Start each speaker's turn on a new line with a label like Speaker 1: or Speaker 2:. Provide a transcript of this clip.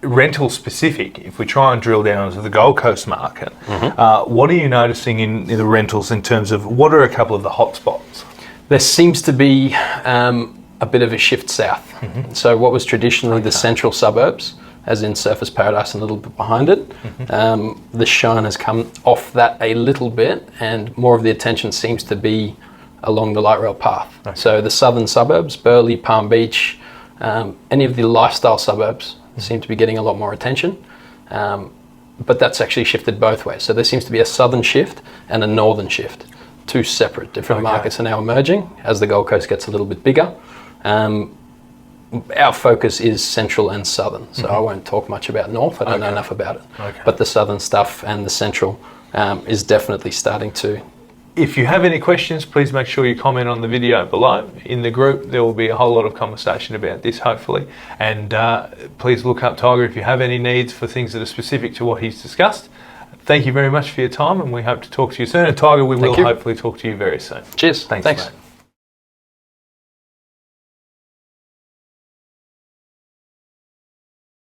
Speaker 1: rental specific, if we try and drill down into the Gold Coast market, what are you noticing in the rentals in terms of what are a couple of the hot spots?
Speaker 2: There seems to be a bit of a shift south. So what was traditionally the central suburbs, as in Surfers Paradise and a little bit behind it, the shine has come off that a little bit, and more of the attention seems to be along the light rail path. So the southern suburbs, Burleigh, Palm Beach, any of the lifestyle suburbs seem to be getting a lot more attention. But that's actually shifted both ways. So there seems to be a southern shift and a northern shift. Two separate different markets are now emerging as the Gold Coast gets a little bit bigger. Our focus is central and southern, so I won't talk much about north. I don't know enough about it. But the southern stuff and the central is definitely starting to.
Speaker 1: If you have any questions, please make sure you comment on the video below. In the group, there will be a whole lot of conversation about this, hopefully. And please look up Tiger if you have any needs for things that are specific to what he's discussed. Thank you very much for your time, and we hope to talk to you soon. And Tiger, we will hopefully talk to you very soon.
Speaker 2: Cheers.
Speaker 1: Thanks.
Speaker 2: Thanks.
Speaker 1: Mate.